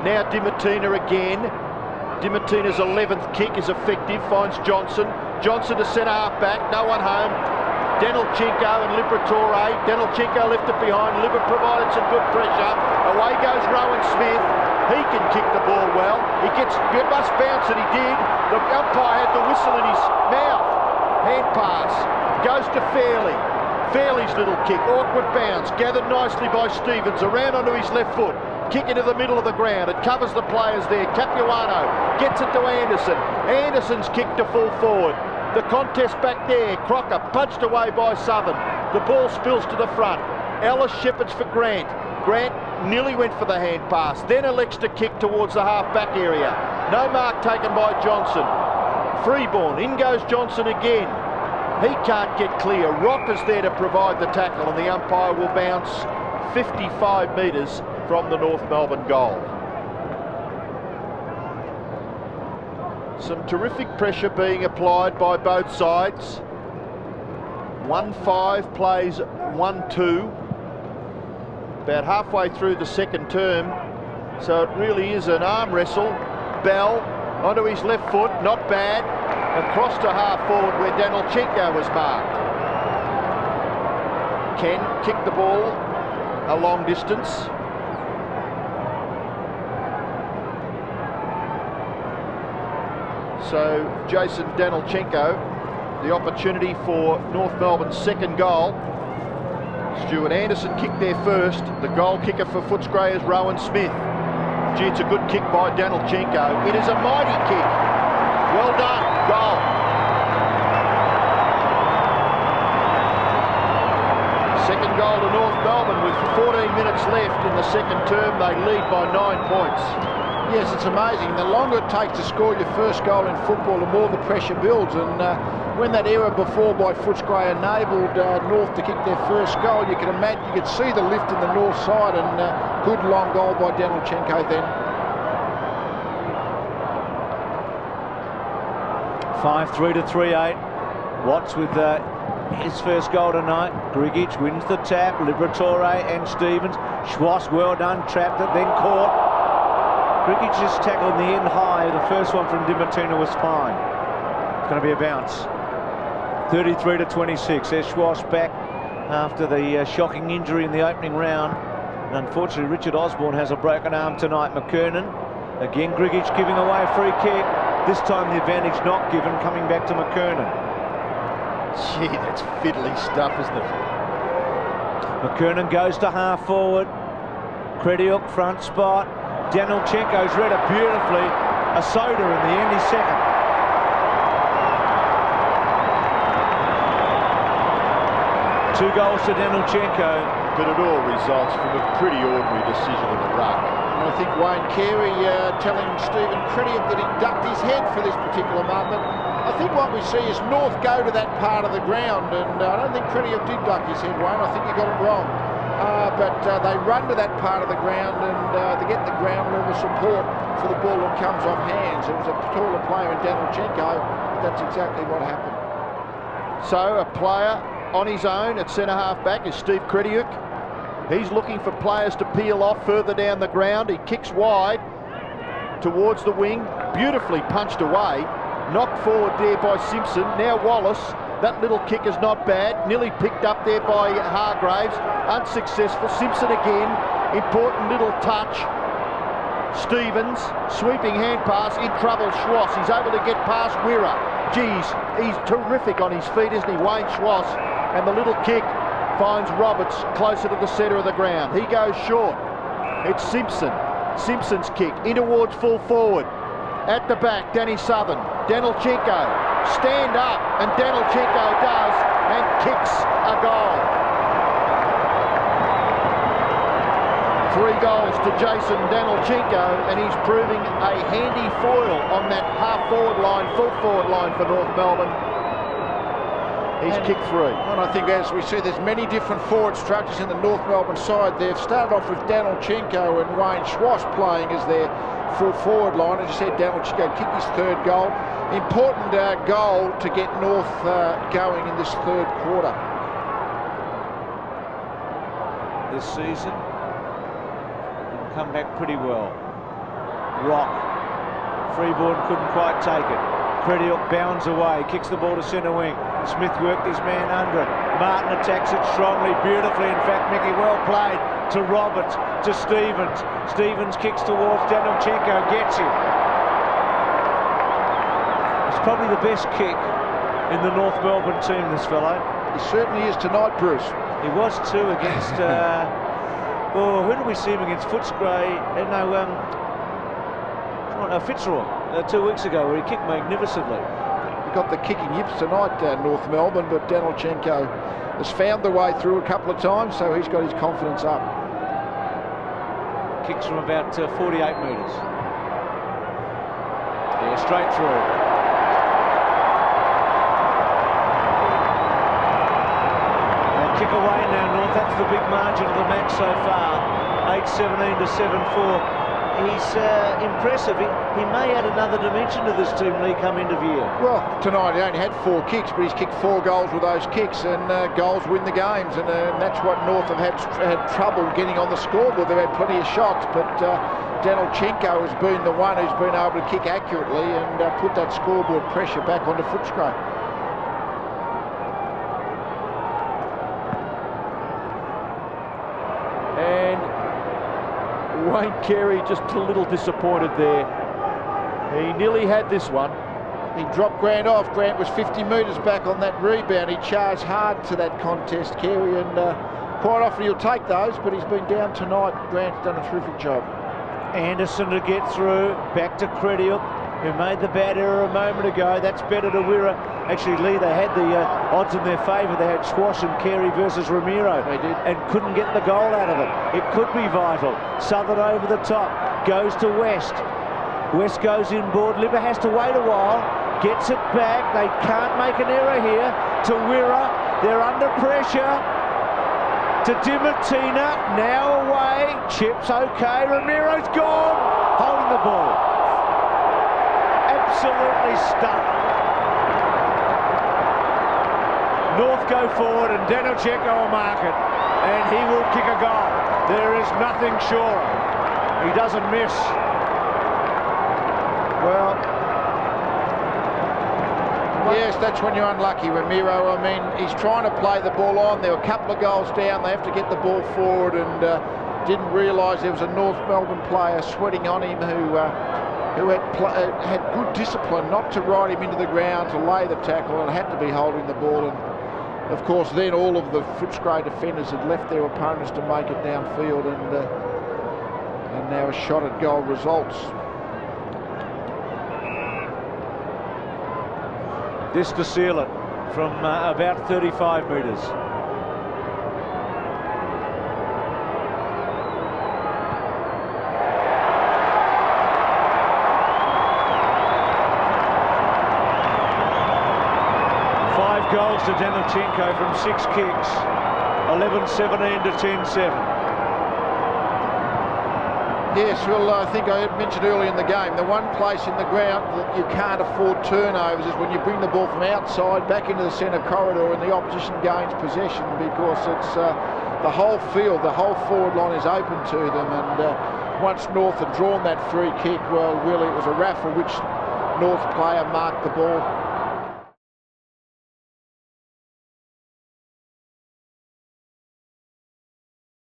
Now Dimartina again. Dimartina's 11th kick is effective, finds Johnson. Johnson to centre half back, no one home. Daniltchenko and Liberatore. Daniltchenko left it behind. Libert provided some good pressure. Away goes Rowan Smith. He can kick the ball well. It must bounce, and he did. The umpire had the whistle in his mouth. Hand pass. Goes to Fairley. Fairley's little kick. Awkward bounce. Gathered nicely by Stevens. Around onto his left foot. Kick into the middle of the ground. It covers the players there. Capuano gets it to Anderson. Anderson's kick to full forward. The contest back there. Crocker punched away by Southern. The ball spills to the front. Ellis shepherds for Grant. Grant nearly went for the hand pass. Then elects to kick towards the half-back area. No mark taken by Johnson. Freeborn. In goes Johnson again. He can't get clear. Rocker's there to provide the tackle, and the umpire will bounce 55 metres from the North Melbourne goal. Some terrific pressure being applied by both sides. 1-5 plays 1-2. About halfway through the second term, so it really is an arm wrestle. Bell onto his left foot, not bad. Across to half forward where Daniltchenko was marked. Ken kicked the ball a long distance. So Jason Daniltchenko, the opportunity for North Melbourne's second goal. Stuart Anderson kicked there first. The goal kicker for Footscray is Rowan Smith. Gee, it's a good kick by Daniltchenko. It is a mighty kick. Well done. Goal. Second goal to North Melbourne with 14 minutes left in the second term. They lead by 9 points. Yes, it's amazing. The longer it takes to score your first goal in football, the more the pressure builds. And when that error before by Footscray enabled North to kick their first goal, you can imagine, you could see the lift in the north side, and good long goal by Daniltchenko then. 5-3 to 3-8. Watts with his first goal tonight. Grigic wins the tap. Liberatore and Stevens. Schwass, well done, trapped it, then caught. Grigic just tackled in the end high. The first one from Dimartina was fine. It's going to be a bounce. 33 to 26. There's Schwass back after the shocking injury in the opening round. And unfortunately, Richard Osborne has a broken arm tonight. McKernan. Again, Grigic giving away a free kick. This time the advantage not given, coming back to McKernan. Gee, that's fiddly stuff, isn't it? McKernan goes to half forward. Krediuk front spot. Daniltchenko's read it beautifully. A soda in the end, he's second. Two goals to Daniltchenko. But it all results from a pretty ordinary decision in the ruck. And I think Wayne Carey telling Stephen Krediuk that he ducked his head for this particular moment. I think what we see is North go to that part of the ground, and I don't think Krediuk did duck his head, Wayne. I think he got it wrong. But they run to that part of the ground, and they get the ground level support for the ball that comes off hands. It was a taller player in Daniltchenko, but that's exactly what happened. So a player on his own at centre half back is Steve Krediuk. He's looking for players to peel off further down the ground. He kicks wide towards the wing, beautifully punched away, knocked forward there by Simpson. Now Wallace, that little kick is not bad, nearly picked up there by Hargraves, unsuccessful. Simpson again, important little touch. Stevens, sweeping hand pass, in trouble Schwass. He's able to get past Wirra. Geez, he's terrific on his feet, isn't he, Wayne Schwass? And the little kick finds Roberts closer to the centre of the ground. He goes short. It's Simpson. Simpson's kick in towards full forward. At the back, Danny Southern. Daniltchenko. Stand up, and Daniltchenko does, and kicks a goal. 3 goals to Jason Daniltchenko, and he's proving a handy foil on that half-forward line, full-forward line for North Melbourne. He's kicked 3. And I think, as we see, there's many different forward structures in the North Melbourne side. They've started off with Daniltchenko and Wayne Schwass playing as their full forward line. As you said, Daniltchenko kicked his 3rd goal. Important goal to get North going in this 3rd quarter. This season, come back pretty well. Rock. Freeborn couldn't quite take it. Crediuk bounds away, kicks the ball to centre wing. Smith worked his man under it. Martin attacks it strongly, beautifully. In fact, Mickey, well played to Roberts, to Stevens. Stevens kicks towards Daniltchenko, gets him. It's probably the best kick in the North Melbourne team, this fellow. He certainly is tonight, Bruce. He was too against, who did we see him against? Footscray, Fitzroy 2 weeks ago, where he kicked magnificently. He got the kicking yips tonight, North Melbourne, but Daniltchenko has found the way through a couple of times, so he's got his confidence up. Kicks from about 48 metres. Yeah, straight through. And kick away now, North. That's the big margin of the match so far. 8-17 to 7-4. He's impressive. He may add another dimension to this team, Lee, come end of year. Well, tonight he only had 4 kicks, but he's kicked 4 goals with those kicks, and goals win the games, and that's what North have had trouble getting on the scoreboard. They've had plenty of shots, but Daniltchenko has been the one who's been able to kick accurately and put that scoreboard pressure back onto Footscray. Wayne Carey just a little disappointed there. He nearly had this one. He dropped Grant off. Grant was 50 metres back on that rebound. He charged hard to that contest, Carey, and quite often he'll take those, but he's been down tonight. Grant's done a terrific job. Anderson to get through, back to Crediuk, who made the bad error a moment ago. That's better to Wirra. Actually, Lee, they had the odds in their favour. They had Squash and Carey versus Ramiro. They did. And couldn't get the goal out of it. It could be vital. Southern over the top, goes to West. West goes inboard. Libba has to wait a while, gets it back. They can't make an error here. To Wirra, they're under pressure. To Dimartina, now away. Chips okay. Ramiro's gone. Holding the ball. Absolutely stunned. North go forward and Daniltchenko will mark it, and he will kick a goal. There is nothing surer. He doesn't miss. Well, yes, that's when you're unlucky, Ramiro. I mean, he's trying to play the ball on. There were a couple of goals down. They have to get the ball forward, and didn't realise there was a North Melbourne player sweating on him who had good discipline not to ride him into the ground, to lay the tackle, and had to be holding the ball. And of course, then all of the Footscray defenders had left their opponents to make it downfield, and now a shot at goal results. This to seal it from about 35 metres. Goals to Daniltchenko from 6 kicks. 11-17 to 10-7. Yes, well, I think I had mentioned earlier in the game, the one place in the ground that you can't afford turnovers is when you bring the ball from outside back into the centre corridor and the opposition gains possession, because it's the whole field, the whole forward line is open to them, and once North had drawn that free kick, well, really it was a raffle which North player marked the ball.